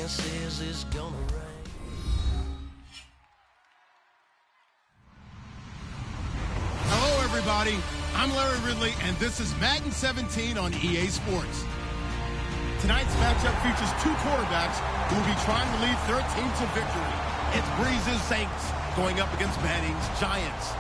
says it's gonna rain. Hello, everybody. I'm Larry Ridley, and this is Madden 17 on EA Sports. Tonight's matchup features two quarterbacks who will be trying to lead their team to victory. It's Breeze's Saints going up against Manning's Giants.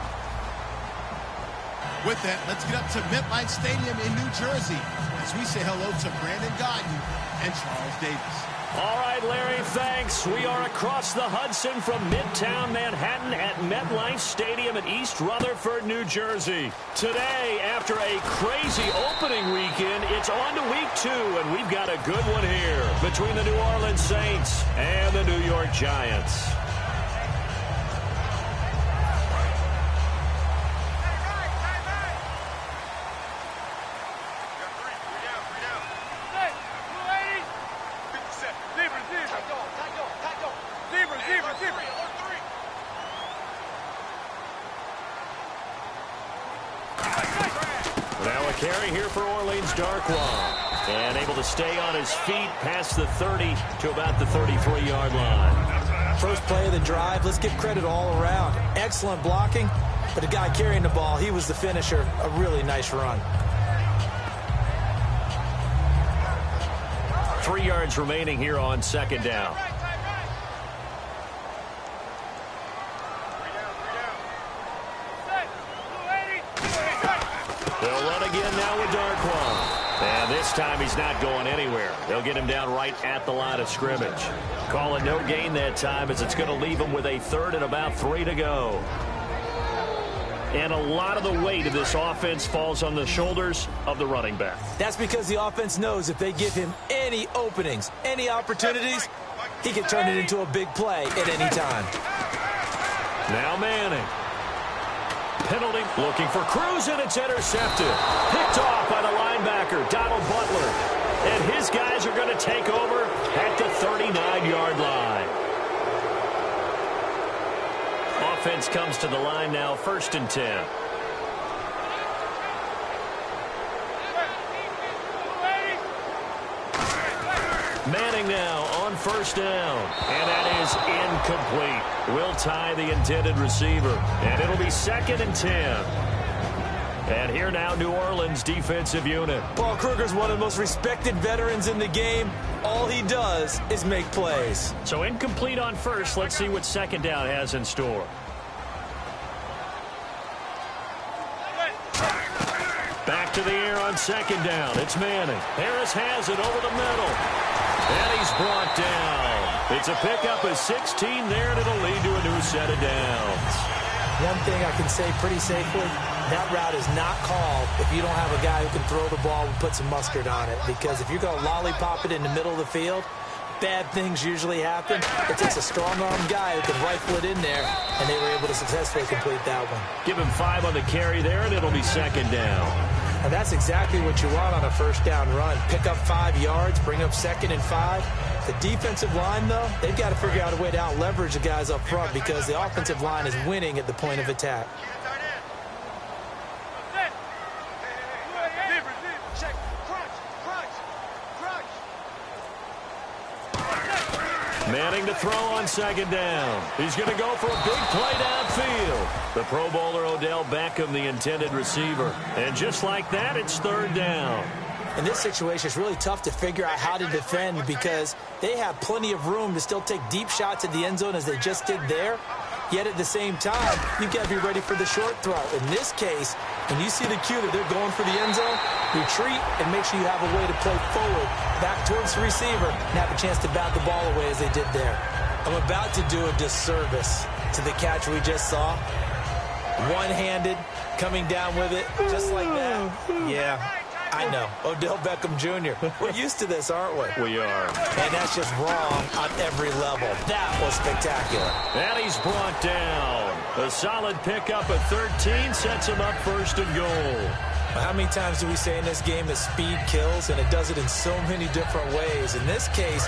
With that, let's get up to MetLife Stadium in New Jersey as we say hello to Brandon Godden and Charles Davis. All right, Larry, thanks. We are across the Hudson from Midtown Manhattan at MetLife Stadium in East Rutherford, New Jersey. Today, after a crazy opening weekend, it's on to week 2, and we've got a good one here between the New Orleans Saints and the New York Giants. Now a carry here for Orleans Darkwa. And able to stay on his feet past the 30 to about the 33-yard line. First play of the drive, let's give credit all around. Excellent blocking, but the guy carrying the ball, he was the finisher. A really nice run. 3 yards remaining here on second down. They'll run again now with Darkwa. And this time he's not going anywhere. They'll get him down right at the line of scrimmage. Call it no gain that time as it's going to leave him with a third and about 3 to go. And a lot of the weight of this offense falls on the shoulders of the running back. That's because the offense knows if they give him any openings, any opportunities, he can turn it into a big play at any time. Now Manning. Penalty looking for Cruz, and it's intercepted. Picked off by the linebacker, Donald Butler. And his guys are going to take over at the 39-yard line. Offense comes to the line now, 1st and 10. Manning now on 1st down. And that is incomplete. Will tie the intended receiver. And it'll be 2nd and 10. And here now, New Orleans defensive unit. Paul Kruger's one of the most respected veterans in the game. All he does is make plays. So incomplete on 1st. Let's see what 2nd down has in store. Back to the air on 2nd down. It's Manning. Harris has it over the middle. And he's brought down. It's a pickup of 16 there, and it'll lead to a new set of downs. One thing I can say pretty safely, that route is not called if you don't have a guy who can throw the ball and put some mustard on it. Because if you're going to lollipop it in the middle of the field, bad things usually happen. It takes a strong-armed guy who can rifle it in there, and they were able to successfully complete that one. Give him 5 on the carry there, and it'll be 2nd down. And that's exactly what you want on a 1st down run. Pick up 5 yards, bring up 2nd and 5. The defensive line, though, they've got to figure out a way to out-leverage the guys up front because the offensive line is winning at the point of attack. Manning to throw on 2nd down. He's going to go for a big play downfield. The Pro Bowler Odell Beckham, the intended receiver. And just like that, it's 3rd down. In this situation, it's really tough to figure out how to defend because they have plenty of room to still take deep shots at the end zone as they just did there. Yet at the same time, you've got to be ready for the short throw. In this case, when you see the cue that they're going for the end zone, retreat and make sure you have a way to play forward, back towards the receiver, and have a chance to bat the ball away as they did there. I'm about to do a disservice to the catch we just saw. One-handed, coming down with it, just like that. Yeah, I know. Odell Beckham Jr. We're used to this, aren't we? We are. And that's just wrong on every level. That was spectacular. And he's brought down. A solid pickup at 13 sets him up 1st and goal. How many times do we say in this game that speed kills, and it does it in so many different ways? In this case,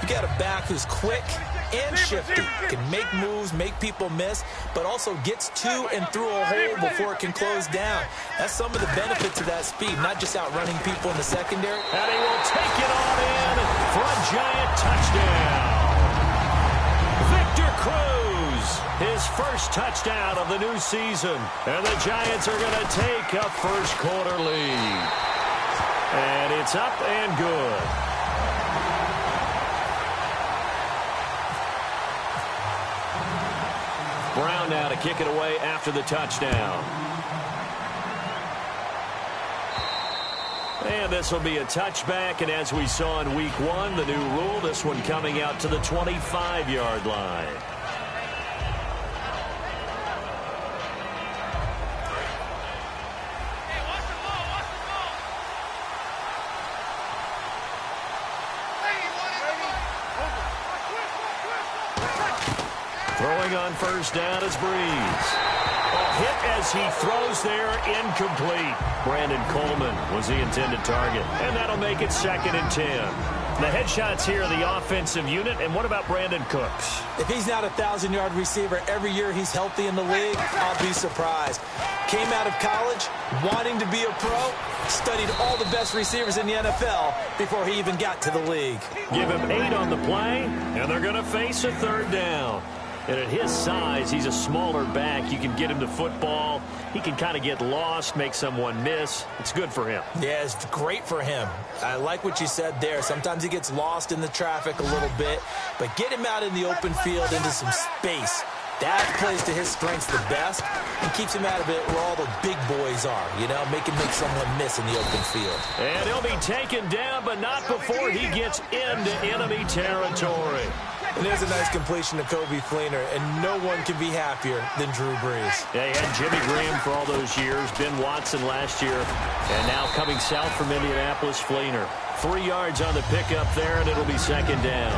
you got a back who's quick and shifty, can make moves, make people miss, but also gets to and through a hole before it can close down. That's some of the benefits of that speed, not just outrunning people in the secondary. And he will take it on in for a Giant touchdown. his first touchdown of the new season. And the Giants are going to take a first quarter lead. And it's up and good. Brown now to kick it away after the touchdown. And this will be a touchback, and as we saw in week 1, the new rule, this one coming out to the 25-yard line. Throwing on first down is Breeze. Hit as he throws there, incomplete. Brandon Coleman was the intended target, and that'll make it 2nd and 10. The headshots here are the offensive unit, and what about Brandon Cooks? If he's not a 1,000-yard receiver every year he's healthy in the league, I'll be surprised. Came out of college wanting to be a pro, studied all the best receivers in the NFL before he even got to the league. Give him 8 on the play, and they're going to face a 3rd down. And at his size, he's a smaller back. You can get him to football. He can kind of get lost, make someone miss. It's good for him. Yeah, it's great for him. I like what you said there. Sometimes he gets lost in the traffic a little bit, but get him out in the open field into some space. That plays to his strengths the best and keeps him out of it where all the big boys are, you know, make someone miss in the open field. And he'll be taken down, but not before he gets into enemy territory. And there's a nice completion to Kobe Fleener, and no one can be happier than Drew Brees. Yeah, he had Jimmy Graham for all those years, Ben Watson last year, and now coming south from Indianapolis, Fleener. 3 yards on the pickup there, and it'll be 2nd down.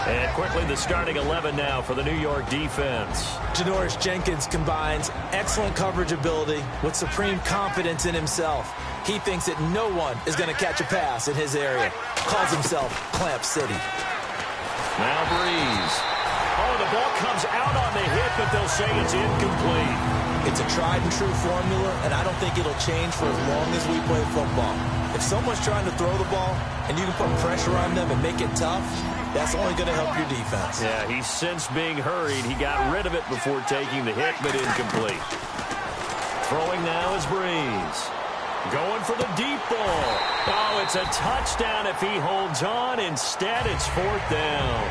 And quickly, the starting 11 now for the New York defense. Janoris Jenkins combines excellent coverage ability with supreme confidence in himself. He thinks that no one is going to catch a pass in his area. Calls himself Clamp City. Now Breeze. Oh, the ball comes out on the hit, but they'll say it's incomplete. It's a tried-and-true formula, and I don't think it'll change for as long as we play football. If someone's trying to throw the ball and you can put pressure on them and make it tough, that's only going to help your defense. Yeah, he's since being hurried. He got rid of it before taking the hit, but incomplete. Throwing now is Breeze. Going for the deep ball. Oh, it's a touchdown if he holds on. Instead, it's 4th down.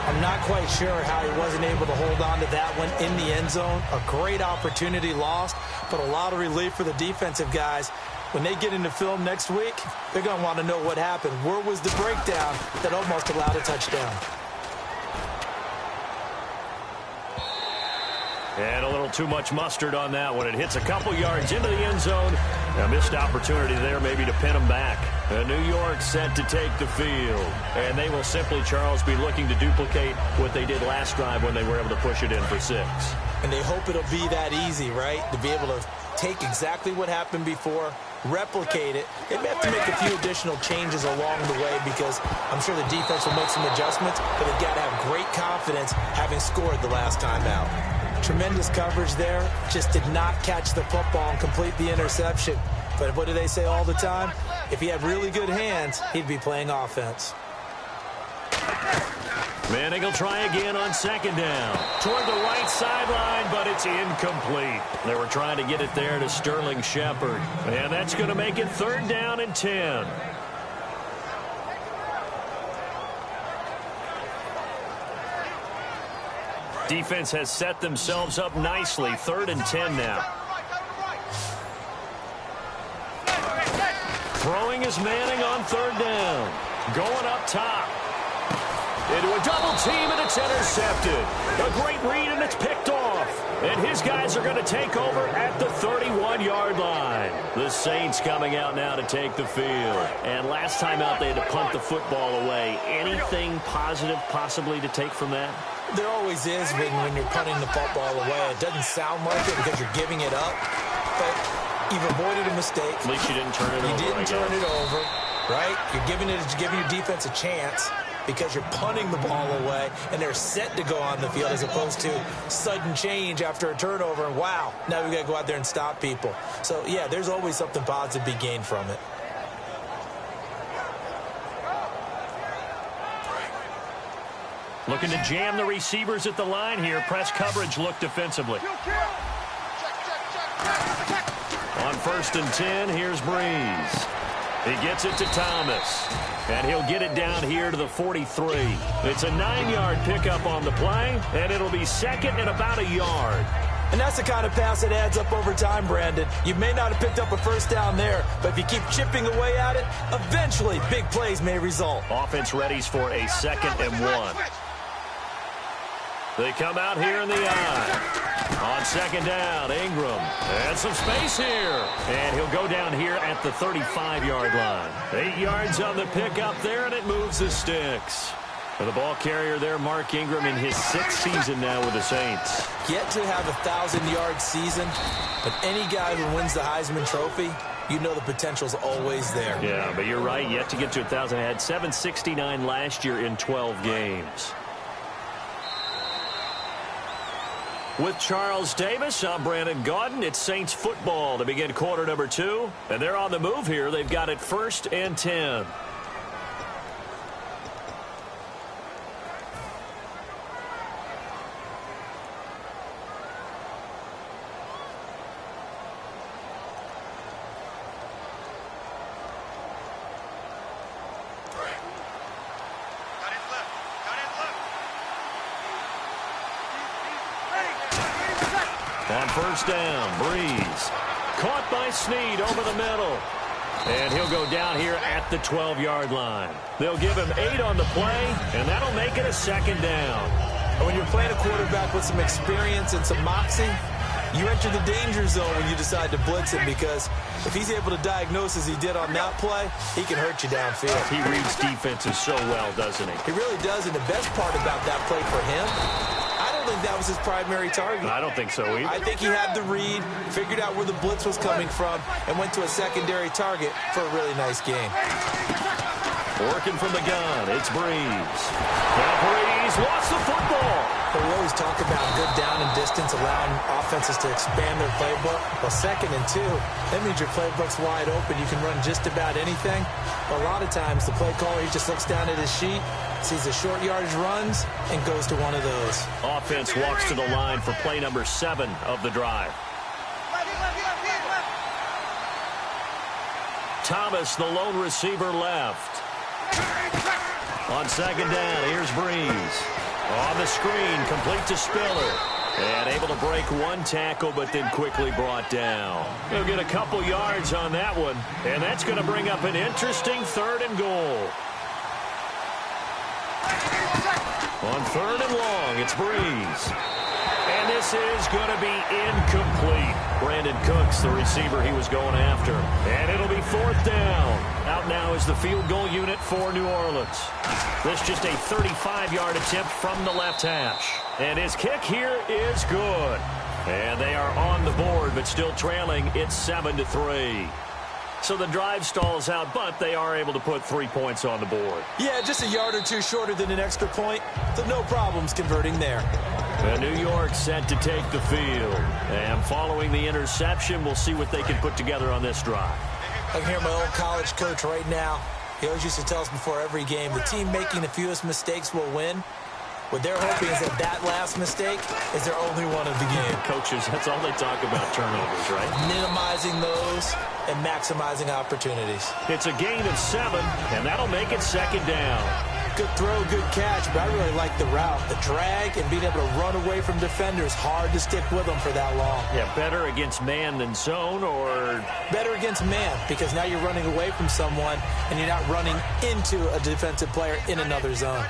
I'm not quite sure how he wasn't able to hold on to that one in the end zone. A great opportunity lost, but a lot of relief for the defensive guys. When they get into film next week, they're going to want to know what happened. Where was the breakdown that almost allowed a touchdown? And a little too much mustard on that one. It hits a couple yards into the end zone. A missed opportunity there maybe to pin them back. New York set to take the field. And they will simply, Charles, be looking to duplicate what they did last drive when they were able to push it in for 6. And they hope it'll be that easy, right? To be able to take exactly what happened before, replicate it. They may have to make a few additional changes along the way because I'm sure the defense will make some adjustments, but they've got to have great confidence having scored the last time out. Tremendous coverage there. Just did not catch the football and complete the interception. But what do they say all the time? If he had really good hands, he'd be playing offense. Manning will try again on 2nd down. Toward the right sideline, but it's incomplete. They were trying to get it there to Sterling Shepard. And that's going to make it 3rd down and 10. Defense has set themselves up nicely. 3rd and 10 now. Throwing is Manning on 3rd down. Going up top. Into a double team, and it's intercepted. A great read, and it's picked off. And his guys are going to take over at the 31-yard line. The Saints coming out now to take the field. And last time out, they had to punt the football away. Anything positive possibly to take from that? There always is when you're punting the football away. It doesn't sound like it because you're giving it up, but you've avoided a mistake. At least you didn't turn it over. You didn't turn it over, right? You're giving your defense a chance because you're punting the ball away, and they're set to go on the field as opposed to sudden change after a turnover, and wow, now we got to go out there and stop people. So, yeah, there's always something positive to be gained from it. Looking to jam the receivers at the line here. Press coverage look defensively. On 1st and 10, here's Breeze. He gets it to Thomas. And he'll get it down here to the 43. It's a 9-yard pickup on the play, and it'll be second and about a yard. And that's the kind of pass that adds up over time, Brandon. You may not have picked up a first down there, but if you keep chipping away at it, eventually big plays may result. Offense readies for a 2nd and 1. They come out here in the eye. On 2nd down, Ingram. And some space here. And he'll go down here at the 35-yard line. 8 yards on the pickup there, and it moves the sticks. And the ball carrier there, Mark Ingram, in his 6th season now with the Saints. Yet to have a 1,000-yard season, but any guy who wins the Heisman Trophy, you know the potential's always there. Yeah, but you're right. Yet to get to 1,000. Had 769 last year in 12 games. With Charles Davis, I'm Brandon Gaudin. It's Saints football to begin quarter number 2. And they're on the move here. They've got it 1st and 10. On 1st down, Breeze. Caught by Snead over the middle. And he'll go down here at the 12-yard line. They'll give him 8 on the play, and that'll make it a 2nd down. And when you're playing a quarterback with some experience and some moxie, you enter the danger zone when you decide to blitz him, because if he's able to diagnose as he did on that play, he can hurt you downfield. He reads defenses so well, doesn't he? He really does, and the best part about that play for him, I don't think that was his primary target. I don't think so either. I think he had the read, figured out where the blitz was coming from, and went to a secondary target for a really nice game. Working from the gun, it's Breeze. Now Breeze lost the football. But we always talk about good down and distance, allowing offenses to expand their playbook. Well, 2nd and 2, that means your playbook's wide open. You can run just about anything. But a lot of times, the play caller, he just looks down at his sheet, sees the short yardage runs, and goes to one of those. Offense walks to the line for play number 7 of the drive. Thomas, the lone receiver, left. On 2nd down, here's Breeze. On the screen, complete to Spiller. And able to break 1 tackle, but then quickly brought down. He'll get a couple yards on that one, and that's going to bring up an interesting 3rd and goal. On 3rd and long, it's Breeze. And this is going to be incomplete. Brandon Cooks, the receiver he was going after. And it'll be 4th down. Out now is the field goal unit for New Orleans. This just a 35-yard attempt from the left hash. And his kick here is good. And they are on the board, but still trailing. It's 7-3. So the drive stalls out, but they are able to put 3 points on the board. Yeah, just a yard or two shorter than an extra point, so no problems converting there. And New York set to take the field. And following the interception, we'll see what they can put together on this drive. I can hear my old college coach right now. He always used to tell us before every game, the team making the fewest mistakes will win. What they're hoping is that last mistake is their only one of the game. Coaches, that's all they talk about, turnovers, right? Minimizing those and maximizing opportunities. It's a gain of 7, and that'll make it 2nd down. Good throw, good catch, but I really like the route. The drag and being able to run away from defenders, hard to stick with them for that long. Yeah, better against man than zone, or? Better against man, because now you're running away from someone and you're not running into a defensive player in another zone.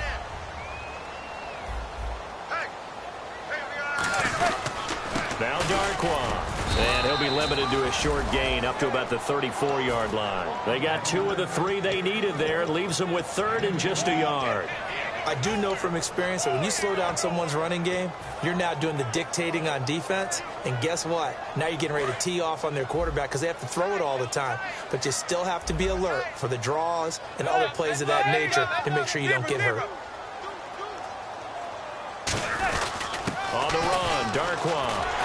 Now Darquan. And he'll be limited to a short gain up to about the 34-yard line. They got 2 of the 3 they needed there. It leaves them with 3rd and just a yard. I do know from experience that when you slow down someone's running game, you're now doing the dictating on defense. And guess what? Now you're getting ready to tee off on their quarterback because they have to throw it all the time. But you still have to be alert for the draws and other plays of that nature to make sure you don't get hurt. On the run, Darquan.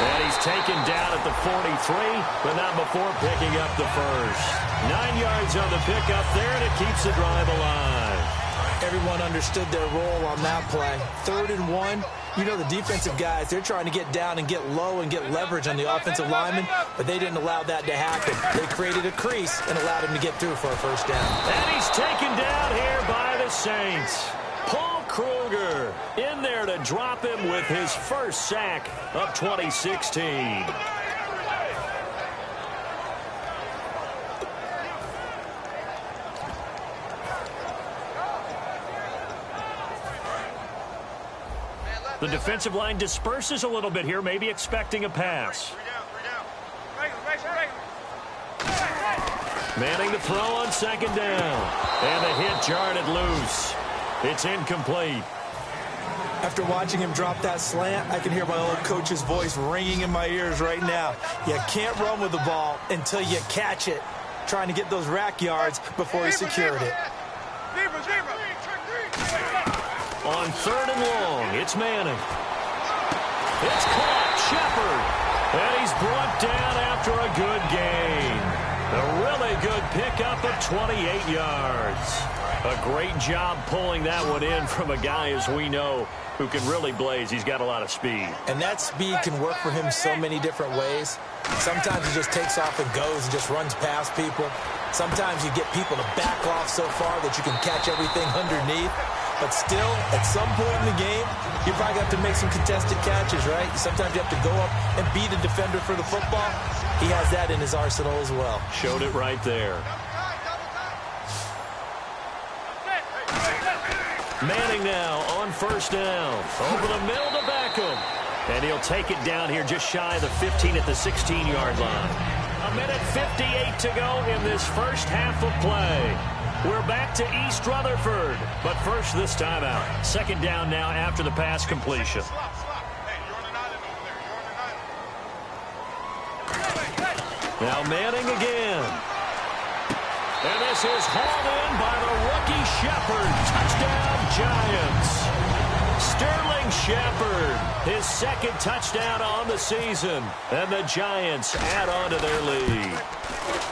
And he's taken down at the 43, but not before picking up the first. 9 yards on the pickup there, and it keeps the drive alive. And Everyone understood their role on that play. 3rd and 1. You know the defensive guys, they're trying to get down and get low and get leverage on the offensive lineman, but they didn't allow that to happen. They created a crease and allowed him to get through for a first down. And he's taken down here by the Saints. Paul Kruger in there to drop him with his first sack of 2016. The defensive line disperses a little bit here, maybe expecting a pass. Manning to throw on 2nd down. And the hit jarred it loose. It's incomplete. After watching him drop that slant, I can hear my old coach's voice ringing in my ears right now. You can't run with the ball until you catch it. Trying to get those rack yards before he secured it. On 3rd and long, it's Manning. It's caught, Shepard. And he's brought down after a good gain. A really good pickup of 28 yards. A great job pulling that one in from a guy, as we know, who can really blaze. He's got a lot of speed. And that speed can work for him so many different ways. Sometimes he just takes off and goes and just runs past people. Sometimes you get people to back off so far that you can catch everything underneath. But still, at some point in the game, you probably have to make some contested catches, right? Sometimes you have to go up and beat a defender for the football. He has that in his arsenal as well. Showed it right there. Manning now on 1st down. Over the middle to Beckham. And he'll take it down here just shy of the 15 at the 16-yard line. 1:58 to go in this first half of play. We're back to East Rutherford. But first, this time out. 2nd down now after the pass completion. Now Manning again. And this is hauled in by the rookie Shepard. Touchdown, Giants. Sterling Shepard, his 2nd touchdown on the season. And the Giants add on to their lead.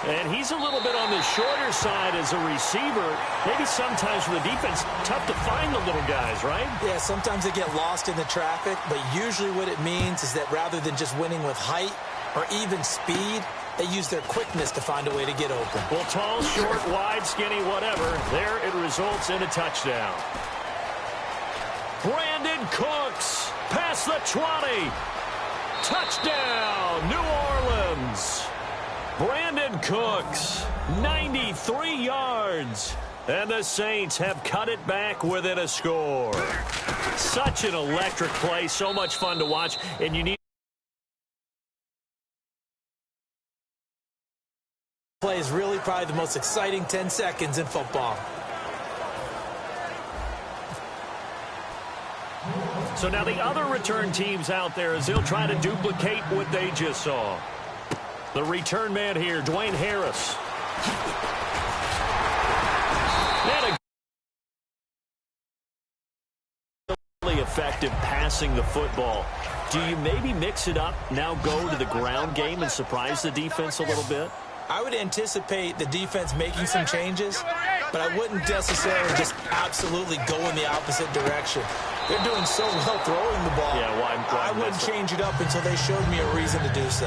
And he's a little bit on the shorter side as a receiver. Maybe sometimes for the defense, tough to find the little guys, right? Yeah, sometimes they get lost in the traffic, but usually what it means is that rather than just winning with height or even speed, they use their quickness to find a way to get open. Well, tall, short, wide, skinny, whatever, there it results in a touchdown. Brandon Cooks, past the 20. Touchdown, New Orleans. Brandon Cooks, 93 yards. And the Saints have cut it back within a score. Such an electric play, so much fun to watch, and you need play is really probably the most exciting 10 seconds in football. So now the other return teams out there as they'll try to duplicate what they just saw. The return man here, Dwayne Harris. And a really effective passing the football. Do you maybe mix it up, now go to the ground game and surprise the defense a little bit? I would anticipate the defense making some changes, but I wouldn't necessarily just absolutely go in the opposite direction. They're doing so well throwing the ball. Yeah, why I wouldn't change it up until they showed me a reason to do so.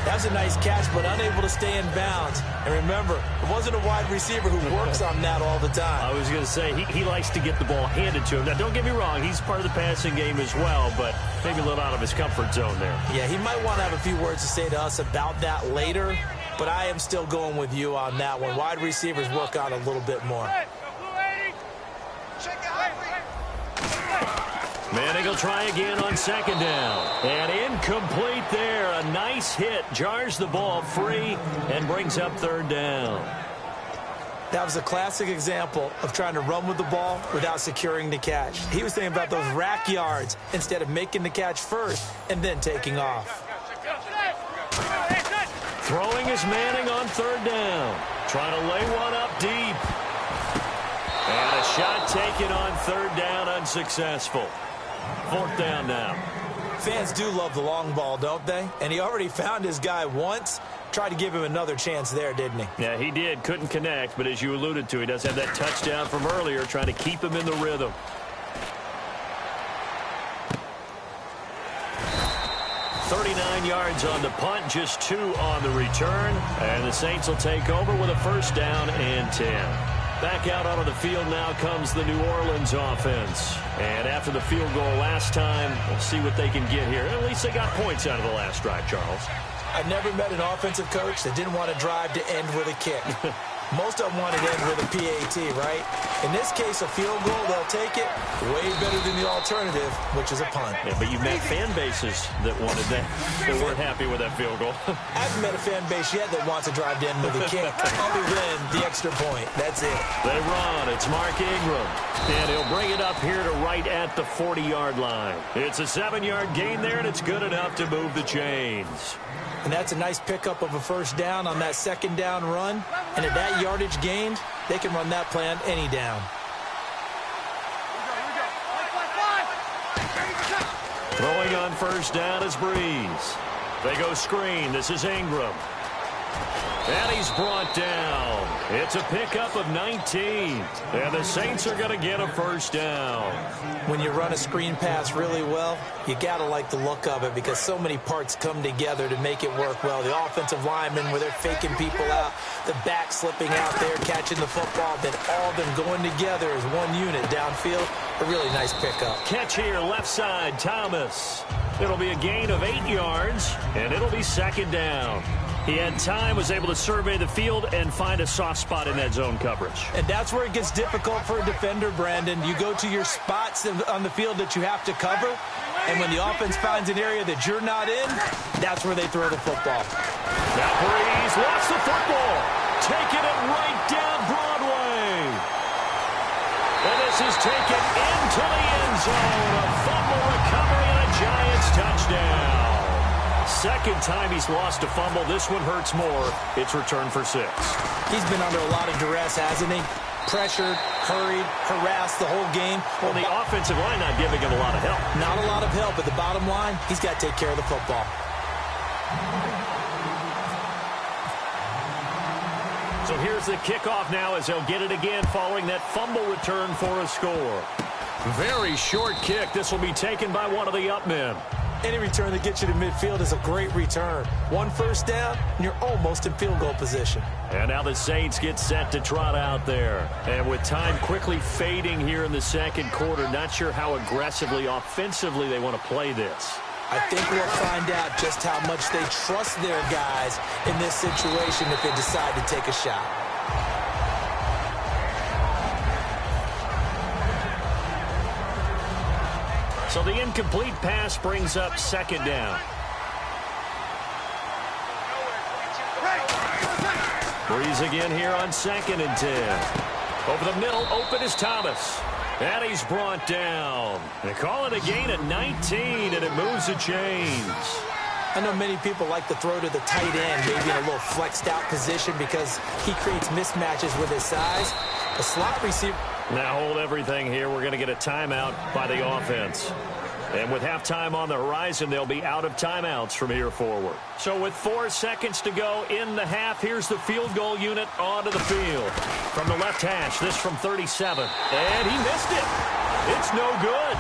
That was a nice catch, but unable to stay in bounds. And remember, it wasn't a wide receiver who works on that all the time. I was going to say, he likes to get the ball handed to him. Now, don't get me wrong, he's part of the passing game as well, but maybe a little out of his comfort zone there. Yeah, he might want to have a few words to say to us about that later, but I am still going with you on that one. Wide receivers work on a little bit more. Manning will try again on 2nd down. And incomplete there. A nice hit. Jars the ball free and brings up 3rd down. That was a classic example of trying to run with the ball without securing the catch. He was thinking about those rack yards instead of making the catch first and then taking off. Throwing is Manning on 3rd down. Trying to lay one up deep. And a shot taken on 3rd down, unsuccessful. 4th down now. Fans do love the long ball, don't they? And he already found his guy once. Tried to give him another chance there, didn't he? Yeah, he did. Couldn't connect, but as you alluded to, he does have that touchdown from earlier, trying to keep him in the rhythm. .39 yards on the punt, just 2 on the return. And the Saints will take over with a first down and 10. Back out onto the field now comes the New Orleans offense. And after the field goal last time, we'll see what they can get here. At least they got points out of the last drive, Charles. I've never met an offensive coach that didn't want to drive to end with a kick. Most of them want to end with a PAT, right? In this case, a field goal, they'll take it. Way better than the alternative, which is a punt. Yeah, but you've met fan bases that wanted that, that weren't happy with that field goal. I haven't met a fan base yet that wants to drive to end with a kick, other than the extra point. That's it. They run. It's Mark Ingram. And he'll bring it up here to right at the 40-yard line. It's a 7-yard gain there, and it's good enough to move the chains. And that's a nice pickup of a first down on that second down run. And at that yardage gained, they can run that play on any down. Throwing on first down is Breeze. They go screen. This is Ingram. And he's brought down. It's a pickup of 19. And the Saints are going to get a first down. When you run a screen pass really well, you got to like the look of it because so many parts come together to make it work well. The offensive linemen where they're faking people out, the back slipping out there, catching the football, then all of them going together as one unit downfield. A really nice pickup. Catch here, left side, Thomas. It'll be a gain of 8 yards, and it'll be second down. He had time, was able to survey the field and find a soft spot in that zone coverage. And that's where it gets difficult for a defender, Brandon. You go to your spots on the field that you have to cover, and when the offense finds an area that you're not in, that's where they throw the football. Now Breeze lost the football, taking it right down Broadway. And this is taken into the end zone. A fumble recovery and a Giants touchdown. Second time he's lost a fumble. This one hurts more. It's returned for 6. He's been under a lot of duress, hasn't he? Pressured, hurried, harassed the whole game. Well, the offensive line not giving him a lot of help. Not a lot of help, but the bottom line, he's got to take care of the football. So here's the kickoff now as they'll get it again following that fumble return for a score. Very short kick. This will be taken by one of the up men. Any return that gets you to midfield is a great return. One first down, and you're almost in field goal position. And now the Saints get set to trot out there. And with time quickly fading here in the second quarter, not sure how aggressively, offensively they want to play this. I think we'll find out just how much they trust their guys in this situation if they decide to take a shot. So the incomplete pass brings up second down. Breeze again here on 2nd and 10. Over the middle, open is Thomas. And he's brought down. They call it a gain of 19, and it moves the chains. I know many people like to throw to the tight end, maybe in a little flexed out position because he creates mismatches with his size. A slot receiver. Now hold everything here. We're going to get a timeout by the offense. And with halftime on the horizon, they'll be out of timeouts from here forward. So with 4 seconds to go in the half, here's the field goal unit onto the field. From the left hash, this from 37. And he missed it. It's no good.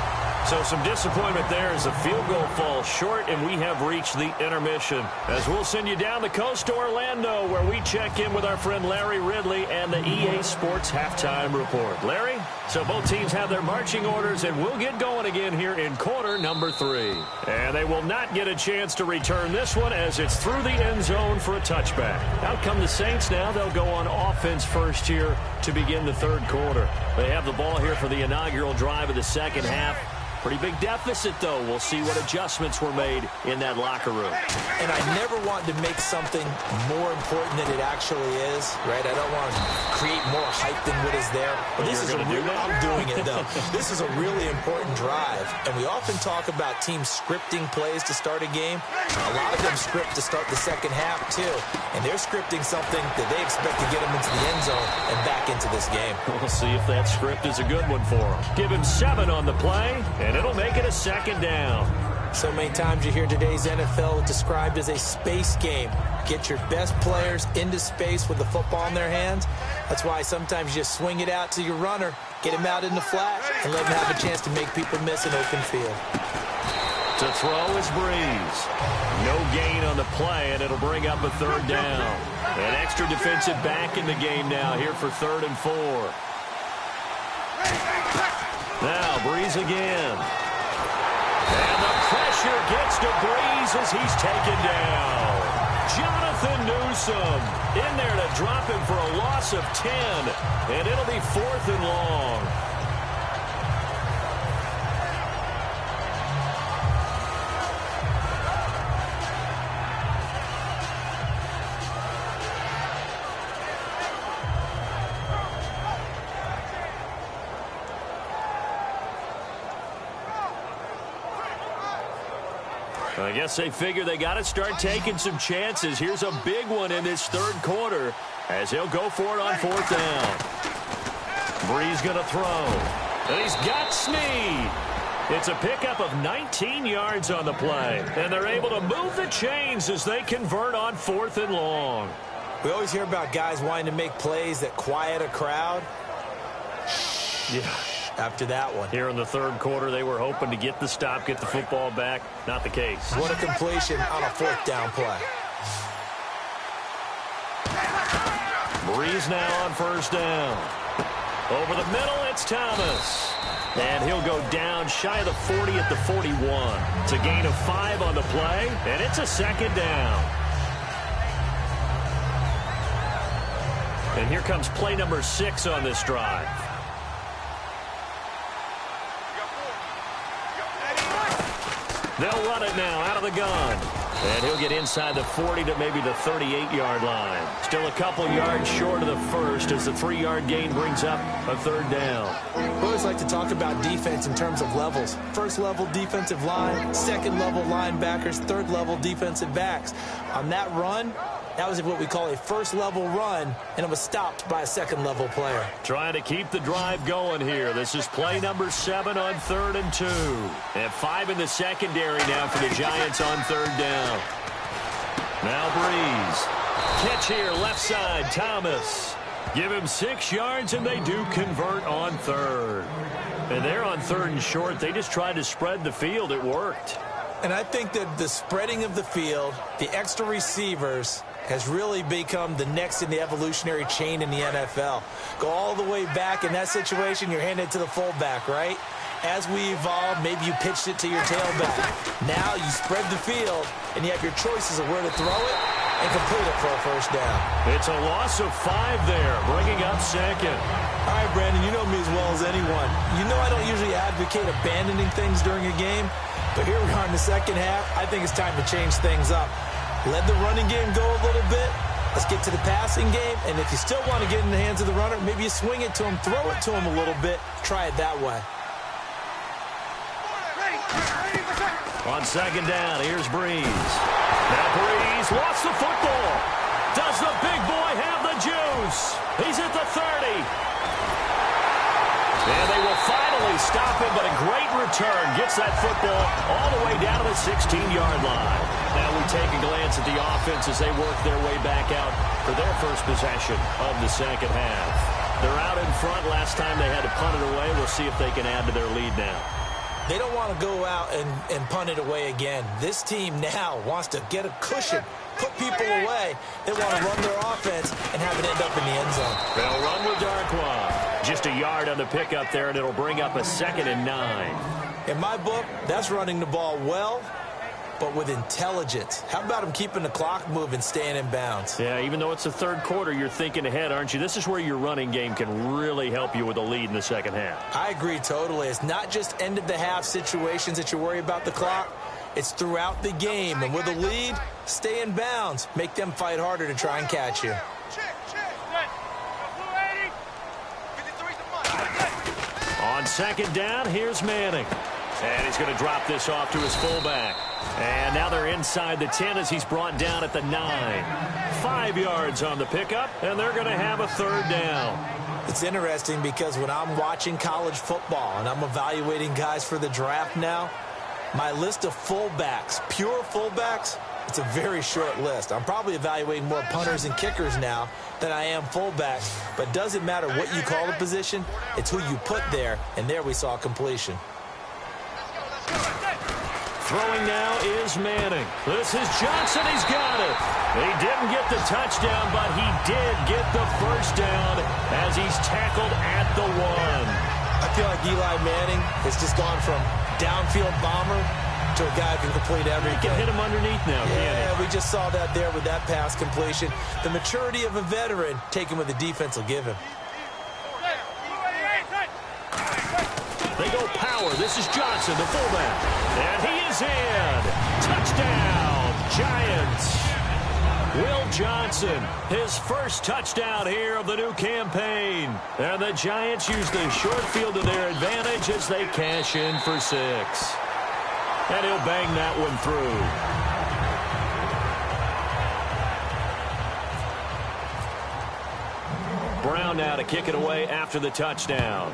So some disappointment there as the field goal falls short, and we have reached the intermission. As we'll send you down the coast to Orlando, where we check in with our friend Larry Ridley and the EA Sports Halftime Report. Larry, so both teams have their marching orders, and we'll get going again here in quarter number 3. And they will not get a chance to return this one as it's through the end zone for a touchback. Out come the Saints now. They'll go on offense first here to begin the third quarter. They have the ball here for the inaugural drive of the second half. Pretty big deficit, though. We'll see what adjustments were made in that locker room. And I never want to make something more important than it actually is, right? I don't want to create more hype than what is there. But this is I'm doing it, though. This is a really important drive. And we often talk about teams scripting plays to start a game. A lot of them script to start the second half, too. And they're scripting something that they expect to get them into the end zone and back into this game. We'll see if that script is a good one for them. Give him 7 on the play, and it'll make it a second down. So many times you hear today's NFL described as a space game. Get your best players into space with the football in their hands. That's why sometimes you just swing it out to your runner, get him out in the flat, and let him have a chance to make people miss an open field. To throw is Breeze. No gain on the play, and it'll bring up a third down. An extra defensive back in the game now here for 3rd and 4. Now Breeze again. And the pressure gets to Breeze as he's taken down. Jonathan Newsom in there to drop him for a loss of 10. And it'll be 4th and long. I guess they figure they got to start taking some chances. Here's a big one in this 3rd quarter as he'll go for it on 4th down. Breeze going to throw. And he's got Snead. It's a pickup of 19 yards on the play. And they're able to move the chains as they convert on 4th and long. We always hear about guys wanting to make plays that quiet a crowd. Yeah. After that one. Here in the 3rd quarter, they were hoping to get the stop, get the football back. Not the case. What a completion on a 4th down play. Breeze now on 1st down. Over the middle, it's Thomas. And he'll go down shy of the 40 at the 41. It's a gain of 5 on the play, and it's a 2nd down. And here comes play number 6 on this drive. They'll run it now out of the gun. And he'll get inside the 40 to maybe the 38-yard line. Still a couple yards short of the first as the 3-yard gain brings up a 3rd down. We always like to talk about defense in terms of levels. 1st level defensive line, 2nd level linebackers, 3rd level defensive backs. On that run, that was what we call a 1st level run, and it was stopped by a 2nd level player. Trying to keep the drive going here. This is play number 7 on 3rd and 2. And 5 in the secondary now for the Giants on 3rd down. Now Breeze. Catch here, left side, Thomas. Give him 6 yards, and they do convert on 3rd. And they're on 3rd and short. They just tried to spread the field. It worked. And I think that the spreading of the field, the extra receivers, has really become the next in the evolutionary chain in the NFL. Go all the way back in that situation, you're handed to the fullback, right? As we evolve, maybe you pitched it to your tailback. Now you spread the field, and you have your choices of where to throw it and complete it for a 1st down. It's a loss of 5 there, bringing up 2nd. All right, Brandon, you know me as well as anyone. You know I don't usually advocate abandoning things during a game, but here we are in the 2nd half. I think it's time to change things up. Let the running game go a little bit. Let's get to the passing game. And if you still want to get in the hands of the runner, maybe you swing it to him, throw it to him a little bit. Try it that way. On 2nd down, here's Breeze. Now Breeze lost the football. Does the big boy have the juice? He's at the 30. And they will finally stop him, but a great return gets that football all the way down to the 16-yard line. Now we take a glance at the offense as they work their way back out for their first possession of the 2nd half. They're out in front. Last time they had to punt it away. We'll see if they can add to their lead now. They don't want to go out and punt it away again. This team now wants to get a cushion, put people away. They want to run their offense and have it end up in the end zone. They'll run with Darkwa. Just a yard on the pickup there, and it'll bring up a 2nd and 9. In my book, that's running the ball well, but with intelligence. How about him keeping the clock moving, staying in bounds? Yeah, even though it's the 3rd quarter, you're thinking ahead, aren't you? This is where your running game can really help you with a lead in the 2nd half. I agree totally. It's not just end-of-the-half situations that you worry about the clock. It's throughout the game. And with a lead, stay in bounds. Make them fight harder to try and catch you. On 2nd down, here's Manning. And he's going to drop this off to his fullback. And now they're inside the 10 as he's brought down at the 9. 5 yards on the pickup, and they're going to have a 3rd down. It's interesting because when I'm watching college football and I'm evaluating guys for the draft now, My list of fullbacks, pure fullbacks, it's a very short list. I'm probably evaluating more punters and kickers now than I am fullbacks, but doesn't matter what you call the position, it's who you put there, and there we saw completion. Throwing now is Manning. This is Johnson. He's got it. He didn't get the touchdown, but he did get the first down as he's tackled at the 1. I feel like Eli Manning has just gone from downfield bomber to a guy who can complete everything. He can hit him underneath now, yeah, we just saw that there with that pass completion. The maturity of a veteran taken with the defense will give him. They go power. This is Johnson, the fullback. And he is in. Touchdown, Giants. Will Johnson, his first touchdown here of the new campaign. And the Giants use the short field to their advantage as they cash in for 6. And he'll bang that one through. Brown now to kick it away after the touchdown.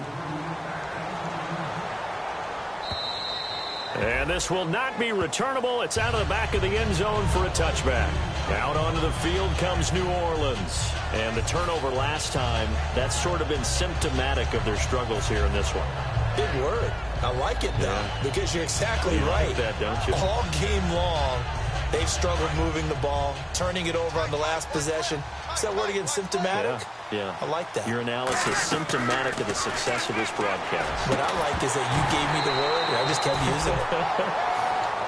And this will not be returnable. It's out of the back of the end zone for a touchback. Out onto the field comes New Orleans. And the turnover last time, that's sort of been symptomatic of their struggles here in this one. Big word. I like it, though, because you're exactly right. Like that, don't you? All game long, they've struggled moving the ball, turning it over on the last possession. Is that word again, symptomatic? Yeah. I like that. Your analysis symptomatic of the success of this broadcast. What I like is that you gave me the word, and I just kept using it.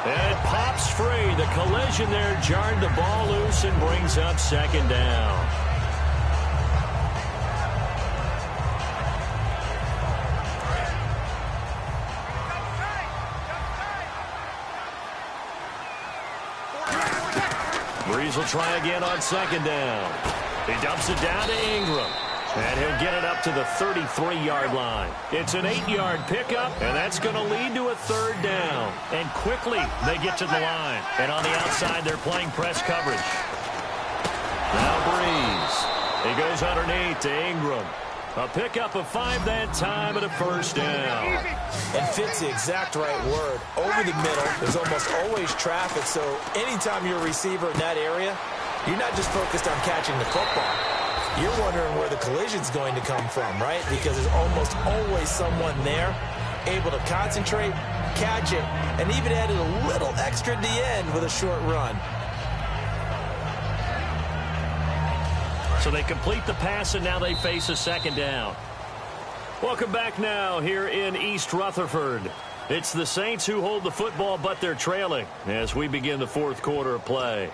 And it pops free. The collision there jarred the ball loose and brings up second down. Breeze will try again on second down. He dumps it down to Ingram. And he'll get it up to the 33-yard line. It's an 8-yard pickup, and that's going to lead to a third down. And quickly, they get to the line. And on the outside, they're playing press coverage. Now Breeze. He goes underneath to Ingram. A pickup of 5 that time and a first down. And fits the exact right word. Over the middle, there's almost always traffic, so anytime you're a receiver in that area, you're not just focused on catching the football. You're wondering where the collision's going to come from, right? Because there's almost always someone there able to concentrate, catch it, and even added a little extra at the end with a short run. So they complete the pass, and now they face a second down. Welcome back now here in East Rutherford. It's the Saints who hold the football, but they're trailing as we begin the fourth quarter of play.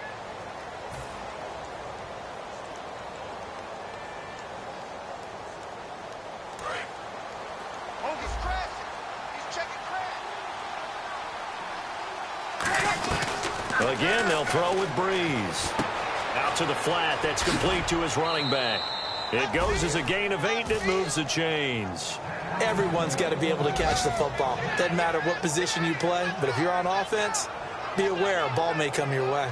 Again, they'll throw with Breeze. Out to the flat. That's complete to his running back. It goes as a gain of 8, and it moves the chains. Everyone's got to be able to catch the football. Doesn't matter what position you play, but if you're on offense, be aware a ball may come your way.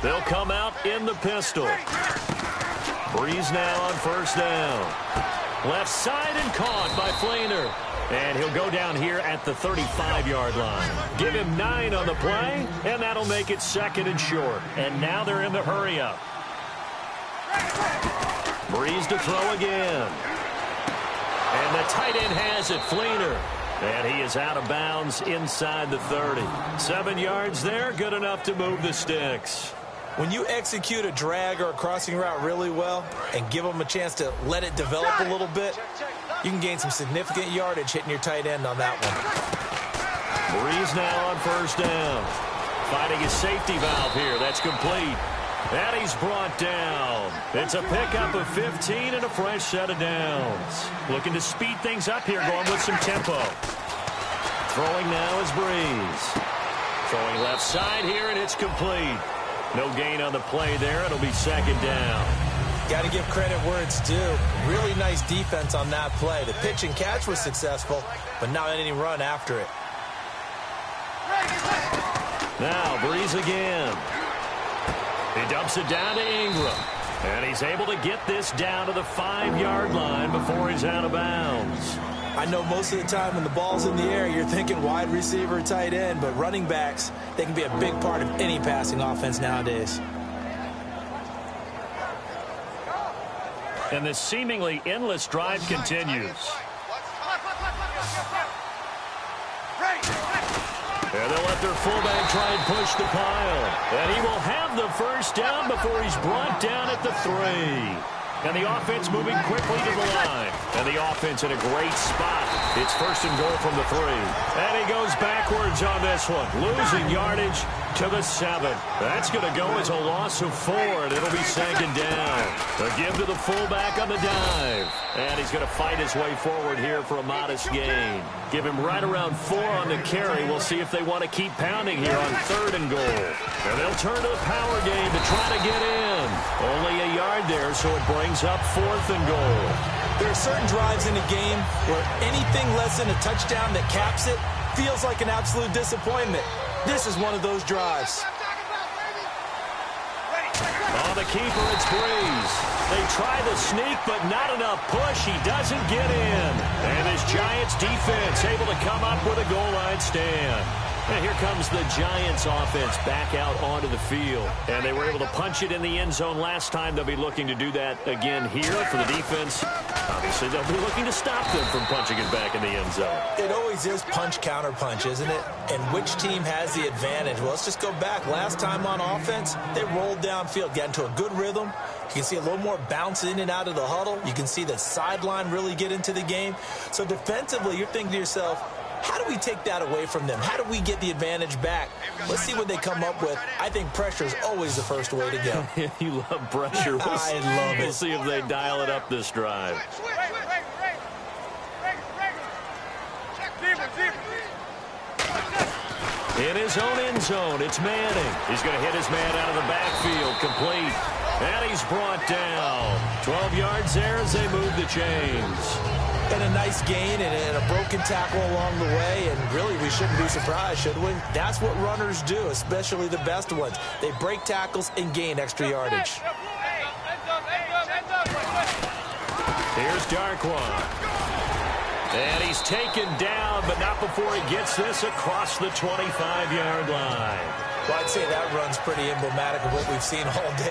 They'll come out in the pistol. Breeze now on first down. Left side and caught by Flainer. And he'll go down here at the 35-yard line. Give him 9 on the play, and that'll make it second and short. And now they're in the hurry-up. Breeze to throw again. And the tight end has it, Flainer. And he is out of bounds inside the 30. 7 yards there, good enough to move the sticks. When you execute a drag or a crossing route really well and give them a chance to let it develop a little bit, you can gain some significant yardage hitting your tight end on that one. Breeze now on first down. Finding his safety valve here. That's complete. And he's brought down. It's a pickup of 15 and a fresh set of downs. Looking to speed things up here, going with some tempo. Throwing now is Breeze. Throwing left side here, and it's complete. No gain on the play there. It'll be second down. Got to give credit where it's due. Really nice defense on that play. The pitch and catch was successful, but not any run after it. Now Breeze again. He dumps it down to Ingram. And he's able to get this down to the 5-yard line before he's out of bounds. I know most of the time when the ball's in the air, you're thinking wide receiver, tight end, but running backs, they can be a big part of any passing offense nowadays. And this seemingly endless drive continues. And they'll let their fullback try and push the pile. And he will have the first down before he's brought down at the 3. And the offense moving quickly to the line. And the offense in a great spot. It's first and goal from the 3. And he goes backwards on this one. Losing yardage to the 7. That's going to go as a loss of 4, and it'll be second down. A give to the fullback on the dive. And he's going to fight his way forward here for a modest gain. Give him right around 4 on the carry. We'll see if they want to keep pounding here on 3rd and goal. And they'll turn to the power game to try to get in. Only a yard there, so it brings up 4th and goal. There are certain drives in a game where anything less than a touchdown that caps it feels like an absolute disappointment. This is one of those drives. On the keeper, it's Breeze. They try the sneak, but not enough push. He doesn't get in. And this Giants defense able to come up with a goal line stand. And here comes the Giants offense back out onto the field. And they were able to punch it in the end zone last time. They'll be looking to do that again here for the defense. Obviously, they'll be looking to stop them from punching it back in the end zone. It always is punch-counter-punch, isn't it? And which team has the advantage? Well, let's just go back. Last time on offense, they rolled downfield, got into a good rhythm. You can see a little more bounce in and out of the huddle. You can see the sideline really get into the game. So defensively, you're thinking to yourself, how do we take that away from them? How do we get the advantage back? Let's see what they come up with. I think pressure is always the first way to go. You love pressure. I love it. We'll see if they dial it up this drive. In his own end zone, it's Manning. He's going to hit his man out of the backfield, complete. And he's brought down. 12 yards there as they move the chains. And a nice gain and a broken tackle along the way, and really we shouldn't be surprised, should we? That's what runners do, especially the best ones. They break tackles and gain extra yardage. Here's Darkwan. And he's taken down, but not before he gets this across the 25-yard line. Well, I'd say that run's pretty emblematic of what we've seen all day.